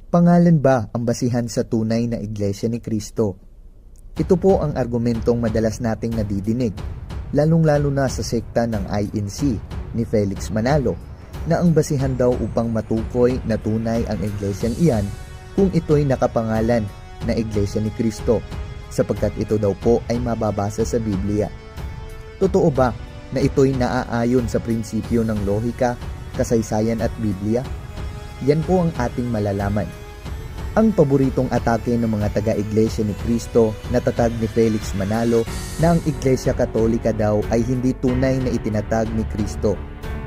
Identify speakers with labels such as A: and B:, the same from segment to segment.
A: Pangalan ba ang basihan sa tunay na Iglesia ni Kristo? Ito po ang argumentong madalas nating nadidinig, lalong-lalo na sa sekta ng INC ni Felix Manalo, na ang basihan daw upang matukoy na tunay ang iglesyang iyan kung ito'y nakapangalan na Iglesia ni Kristo, sapagkat ito daw po ay mababasa sa Biblia. Totoo ba na ito'y naaayon sa prinsipyo ng lohika, kasaysayan at Biblia? Yan po ang ating malalaman. Ang paboritong atake ng mga taga-Iglesia ni Kristo na tatag ni Felix Manalo na ang Iglesia Katolika daw ay hindi tunay na itinatag ni Kristo,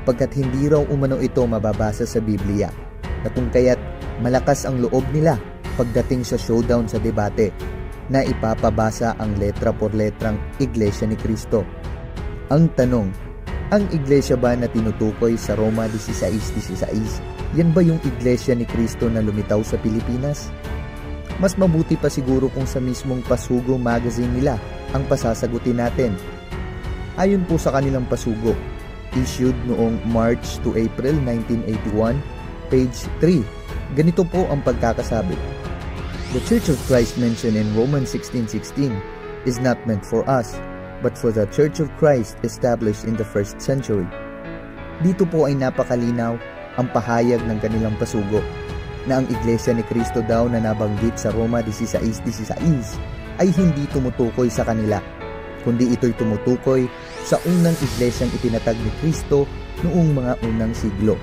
A: pagkat hindi raw umano ito mababasa sa Biblia, na kung kaya't malakas ang loob nila pagdating sa showdown sa debate na ipapabasa ang letra por letrang Iglesia ni Kristo. Ang tanong, ang iglesia ba na tinutukoy sa Roma 16:16, yan ba yung Iglesia ni Kristo na lumitaw sa Pilipinas? Mas mabuti pa siguro kung sa mismong Pasugo magazine nila ang pasasagutin natin. Ayon po sa kanilang Pasugo, issued noong March to April 1981, page 3, ganito po ang pagkakasabi. The Church of Christ mentioned in Romans 16:16 is not meant for us, but for the Church of Christ established in the first century. Dito po ay napakalinaw ang pahayag ng kanilang Pasugo na ang Iglesia ni Kristo daw na nabanggit sa Roma 16:16 ay hindi tumutukoy sa kanila, kundi ito'y tumutukoy sa unang iglesyang itinatag ni Kristo noong mga unang siglo.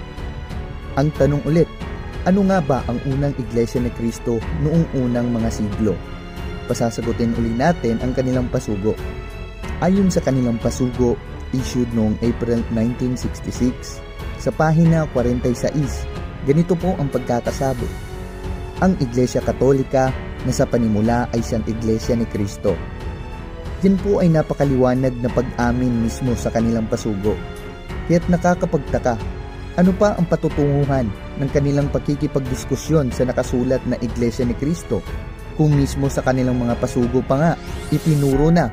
A: Ang tanong ulit, ano nga ba ang unang Iglesia ni Kristo noong unang mga siglo? Pasasagutin uli natin ang kanilang Pasugo. Ayon sa kanilang Pasugo, issued noong April 1966, sa pahina 46, ganito po ang pagkakasabi. Ang Iglesia Katolika na sa panimula ay siyang Iglesia ni Kristo. Yan po ay napakaliwanag na pag-amin mismo sa kanilang Pasugo. Kaya't nakakapagtaka, ano pa ang patutunguhan ng kanilang pakikipagdiskusyon sa nakasulat na Iglesia ni Kristo kung mismo sa kanilang mga Pasugo pa nga itinuro na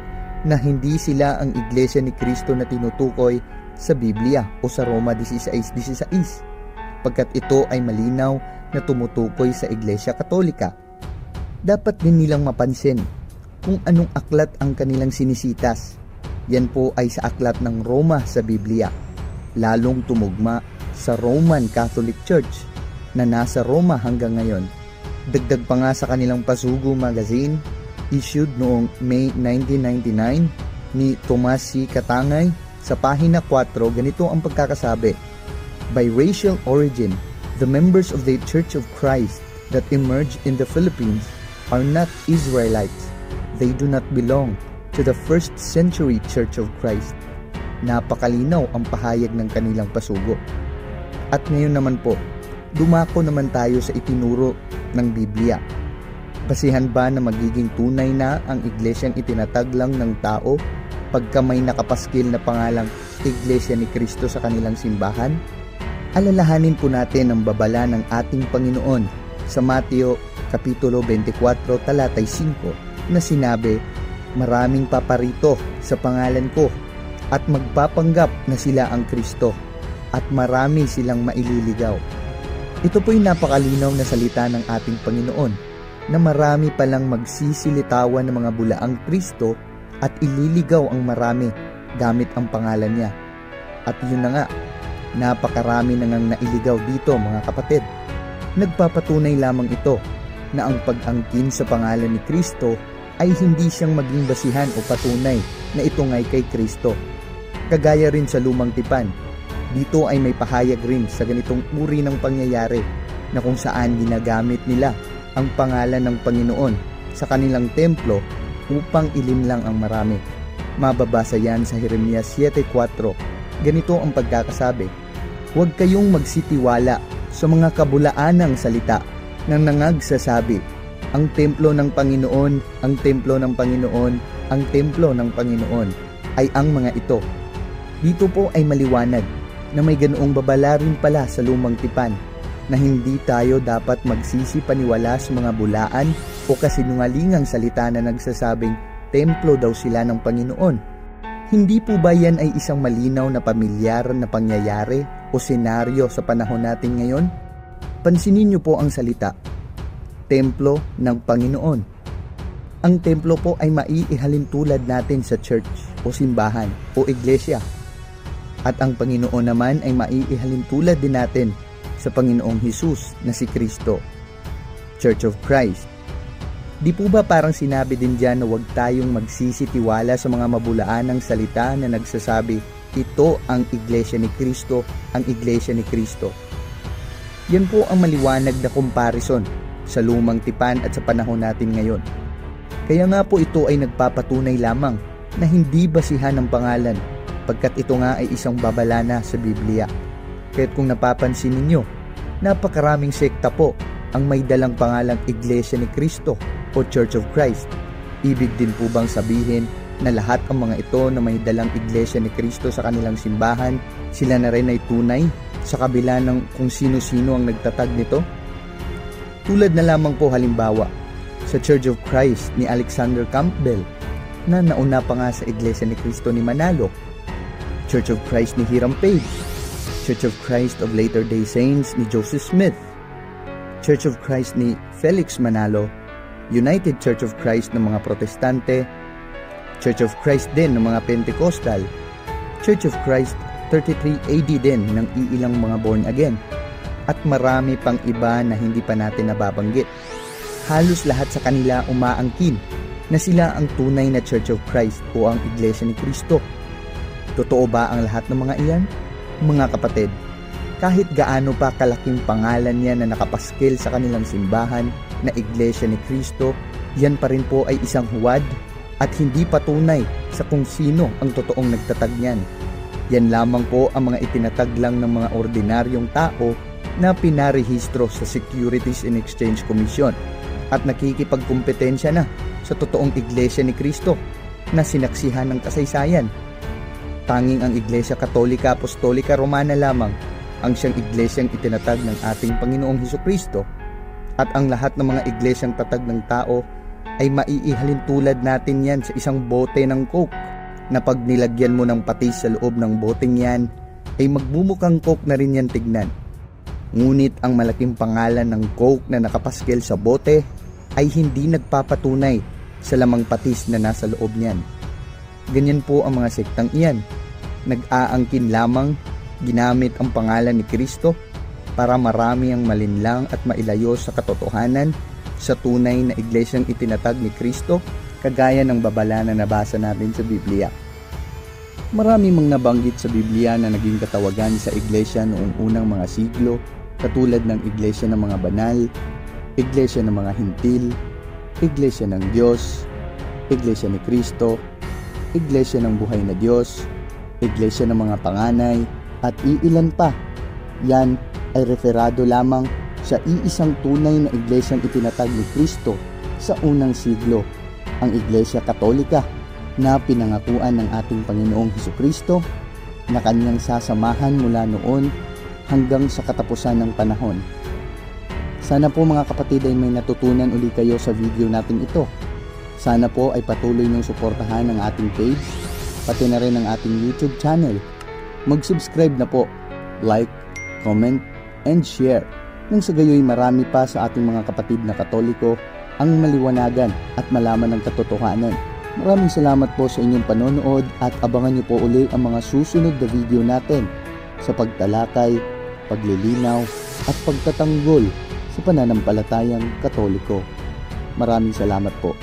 A: hindi sila ang Iglesia ni Kristo na tinutukoy sa Biblia o sa Roma 16:16, pagkat ito ay malinaw na tumutukoy sa Iglesia Katolika. Dapat din nilang mapansin kung anong aklat ang kanilang sinisitas. Yan po ay sa aklat ng Roma sa Biblia, lalong tumugma sa Roman Catholic Church na nasa Roma hanggang ngayon. Dagdag pa nga sa kanilang Pasugo magazine, issued noong May 1999 ni Tomas C. Katangay, sa pahina 4, ganito ang pagkakasabi. By racial origin, the members of the Church of Christ that emerged in the Philippines are not Israelites. They do not belong to the first century Church of Christ. Napakalinaw ang pahayag ng kanilang Pasugo. At ngayon naman po, dumako naman tayo sa itinuro ng Biblia. Basihan ba na magiging tunay na ang iglesyang itinatag lang ng tao pagka may nakapaskil na pangalang Iglesia ni Kristo sa kanilang simbahan? Alalahanin po natin ang babala ng ating Panginoon sa Mateo Kapitulo 24, talatay 5 na sinabi, maraming paparito sa pangalan ko at magpapanggap na sila ang Kristo at marami silang maililigaw. Ito po'y napakalinaw na salita ng ating Panginoon na marami palang magsisilitawan ng mga bulaang Kristo at ililigaw ang marami gamit ang pangalan niya. At yun na nga, napakarami na ngang nailigaw dito mga kapatid. Nagpapatunay lamang ito na ang pag-angkin sa pangalan ni Kristo ay hindi siyang maging basihan o patunay na ito nga'y kay Kristo. Kagaya rin sa lumang tipan, dito ay may pahayag rin sa ganitong uri ng pangyayari na kung saan ginagamit nila ang pangalan ng Panginoon sa kanilang templo upang ilinlang ang marami. Mababasa yan sa Jeremias 7:4. Ganito ang pagkakasabi, huwag kayong magsitiwala sa mga kabulaanang salita ng nangagsasabi, ang templo ng Panginoon, ang templo ng Panginoon, ang templo ng Panginoon ay ang mga ito. Dito po ay maliwanag na may ganoong babala rin pala sa lumang tipan na hindi tayo dapat magsisipaniwala sa mga bulaan o kasinungalingang salita na nagsasabing templo daw sila ng Panginoon. Hindi po ba yan ay isang malinaw na pamilyar na pangyayari o senaryo sa panahon natin ngayon? Pansinin niyo po ang salita. templo ng Panginoon. Ang templo po ay maiihalin tulad natin sa church o simbahan o iglesia. At ang Panginoon naman ay maiihalin tulad din natin sa Panginoong Hesus na si Kristo, Church of Christ. Di po ba parang sinabi din dyan na huwag tayong magsisitiwala sa mga mabulaan ng salita na nagsasabi, ito ang Iglesia ni Kristo, ang Iglesia ni Kristo. Yan po ang maliwanag na comparison sa lumang tipan at sa panahon natin ngayon. Kaya nga po ito ay nagpapatunay lamang na hindi basihan ng pangalan, pagkat ito nga ay isang babala na sa Biblia. Kaya't kung napapansin ninyo, napakaraming sekta po ang may dalang pangalang Iglesia ni Kristo o Church of Christ. Ibig din po bang sabihin na lahat ang mga ito na may dalang Iglesia ni Kristo sa kanilang simbahan, sila na rin ay tunay sa kabila ng kung sino-sino ang nagtatag nito? Tulad na lamang po halimbawa sa Church of Christ ni Alexander Campbell na nauna pa nga sa Iglesia ni Kristo ni Manalo, Church of Christ ni Hiram Page, Church of Christ of Latter-day Saints ni Joseph Smith, Church of Christ ni Felix Manalo, United Church of Christ ng mga Protestante, Church of Christ din ng mga Pentecostal, Church of Christ 33 AD din ng iilang mga born again, at marami pang iba na hindi pa natin nababanggit. Halos lahat sa kanila umaangkin na sila ang tunay na Church of Christ o ang Iglesia ni Kristo. Totoo ba ang lahat ng mga iyan? Mga kapatid, kahit gaano pa kalaking pangalan yan na nakapaskil sa kanilang simbahan na Iglesia ni Kristo, yan pa rin po ay isang huwad at hindi patunay sa kung sino ang totoong nagtatag niyan. Yan lamang po ang mga itinatag lang ng mga ordinaryong tao na pinarehistro sa Securities and Exchange Commission at nakikipagkumpetensya na sa totoong Iglesia ni Kristo na sinaksihan ng kasaysayan. Tanging ang Iglesia Katolika Apostolika Romana lamang ang siyang iglesyang itinatag ng ating Panginoong Hesukristo, at ang lahat ng mga iglesyang tatag ng tao ay maiihalin tulad natin yan sa isang bote ng Coke na pag nilagyan mo ng patis sa loob ng boteng yan ay magmumukhang Coke na rin yan tignan. Ngunit ang malaking pangalan ng Coke na nakapaskil sa bote ay hindi nagpapatunay sa lamang patis na nasa loob niyan. Ganyan po ang mga sektang iyan. Nag-aangkin lamang, ginamit ang pangalan ni Kristo para marami ang malinlang at mailayo sa katotohanan sa tunay na iglesyang itinatag ni Kristo, kagaya ng babala na nabasa natin sa Biblia. Marami mang nabanggit sa Biblia na naging katawagan sa iglesia noong unang mga siglo, katulad ng iglesia ng mga banal, iglesia ng mga hintil, iglesia ng Diyos, iglesia ni Kristo, iglesia ng buhay na Diyos, iglesia ng mga panganay, at iilan pa. Yan ay referado lamang sa iisang tunay na iglesyang itinatag ni Kristo sa unang siglo, ang Iglesia Katolika, na pinangakuan ng ating Panginoong Hesukristo na kanyang sasamahan mula noon hanggang sa katapusan ng panahon. Sana po mga kapatid ay may natutunan uli kayo sa video natin ito. Sana po ay patuloy niyong suportahan ang ating page, pati na rin ang ating YouTube channel. Mag-subscribe na po, like, comment, and share, nang sa gayoy marami pa sa ating mga kapatid na Katoliko ang maliwanagan at malaman ng katotohanan. Maraming salamat po sa inyong panonood at abangan niyo po uli ang mga susunod na video natin sa pagtalakay, paglilinaw at pagtatanggol sa pananampalatayang Katoliko. Maraming salamat po.